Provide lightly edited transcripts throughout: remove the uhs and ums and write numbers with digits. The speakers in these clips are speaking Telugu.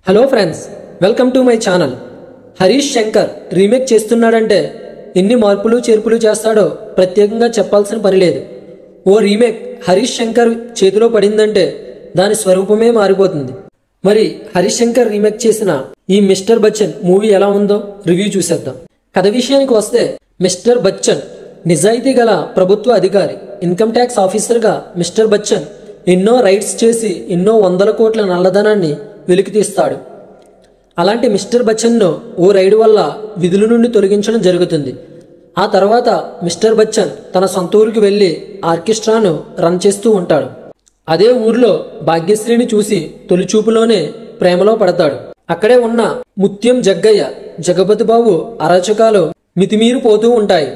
Hello friends, welcome to my channel. Harish Shankar remake చేస్తున్నాడంటే ఎన్ని మార్పులు చేర్పులు చేస్తాడో ప్రత్యేకంగా చెప్పాల్సిన పని లేదు. ఓ రీమేక్ హరీష్ శంకర్ చేతిలో పడిందంటే దాని స్వరూపమే మారిపోతుంది. మరి హరీష్ శంకర్ రీమేక్ చేసిన ఈ మిస్టర్ బచ్చన్ మూవీ ఎలా ఉందో రివ్యూ చూసేద్దాం. కథ విషయానికి వస్తే, మిస్టర్ బచ్చన్ నిజాయితీ గల ప్రభుత్వ అధికారి. ఇన్కమ్ ట్యాక్స్ ఆఫీసర్గా మిస్టర్ బచ్చన్ ఎన్నో రైడ్స్ చేసి ఎన్నో వందల కోట్ల నల్లధనాన్ని వెలికితీస్తాడు. అలాంటి మిస్టర్ బచ్చన్ను ఓ రైడ్ వల్ల విధుల నుండి తొలగించడం జరుగుతుంది. ఆ తర్వాత మిస్టర్ బచ్చన్ తన సొంత ఊరికి వెళ్లి ఆర్కెస్ట్రాను రన్ చేస్తూ ఉంటాడు. అదే ఊర్లో భాగ్యశ్రీని చూసి తొలిచూపులోనే ప్రేమలో పడతాడు. అక్కడే ఉన్న ముత్యం జగ్గయ్య, జగపతి బాబు అరాచకాలు మితిమీరిపోతూ ఉంటాయి.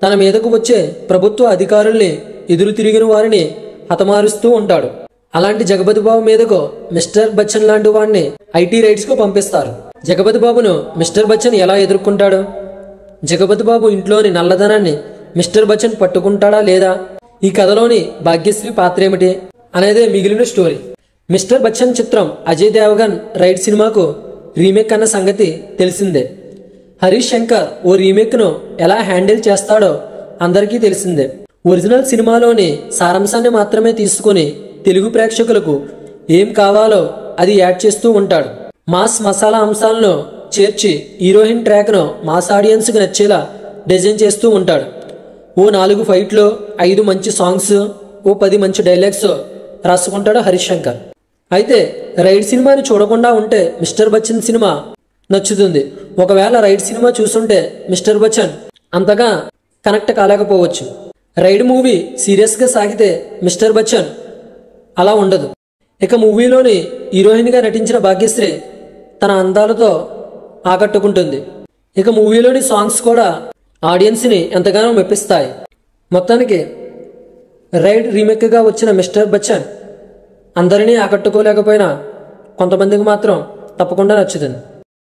తన మీదకు వచ్చే ప్రభుత్వ అధికారుల్ని ఎదురు తిరిగిన వారిని హతమారుస్తూ ఉంటాడు. అలాంటి జగపతి బాబు మీదకు మిస్టర్ బచ్చన్ లాంటి వాడిని ఐటీ రైడ్స్ కు పంపిస్తారు. జగపతి బాబును మిస్టర్ బచ్చన్ ఎలా ఎదుర్కొంటాడు? జగపతి బాబు ఇంట్లోని నల్లధనాన్ని మిస్టర్ బచ్చన్ పట్టుకుంటాడా లేదా? ఈ కథలోని భాగ్యశ్రీ పాత్ర ఏమిటి అనేదే మిగిలిన స్టోరీ. మిస్టర్ బచ్చన్ చిత్రం అజయ్ దేవగన్ రైడ్ సినిమాకు రీమేక్ అన్న సంగతి తెలిసిందే. హరీష్ శంకర్ ఓ రీమేక్ ను ఎలా హ్యాండిల్ చేస్తాడో అందరికీ తెలిసిందే. ఒరిజినల్ సినిమాలోని సారాంశాన్ని మాత్రమే తీసుకుని తెలుగు ప్రేక్షకులకు ఏం కావాలో అది యాడ్ చేస్తూ ఉంటాడు. మాస్ మసాలా అంశాలను చేర్చి హీరోయిన్ ట్రాక్ను మాస్ ఆడియన్స్కి నచ్చేలా డిజైన్ చేస్తూ ఉంటాడు. ఓ 4 ఫైట్లు, 5 మంచి సాంగ్స్, ఓ 10 మంచి డైలాగ్స్ రాసుకుంటాడు హరీష్ శంకర్. అయితే రైడ్ సినిమాని చూడకుండా ఉంటే మిస్టర్ బచ్చన్ సినిమా నచ్చుతుంది. ఒకవేళ రైడ్ సినిమా చూస్తుంటే మిస్టర్ బచ్చన్ అంతగా కనెక్ట్ కాలేకపోవచ్చు. రైడ్ మూవీ సీరియస్గా సాగితే మిస్టర్ బచ్చన్ అలా ఉండదు. ఇక మూవీలోని హీరోయిన్గా నటించిన భాగ్యశ్రీ తన అందాలతో ఆకట్టుకుంటుంది. ఇక మూవీలోని సాంగ్స్ కూడా ఆడియన్స్ని ఎంతగానో మెప్పిస్తాయి. మొత్తానికి రైడ్ రీమేక్గా వచ్చిన మిస్టర్ బచ్చన్ అందరినీ ఆకట్టుకోలేకపోయినా కొంతమందికి మాత్రం తప్పకుండా నచ్చుతుంది.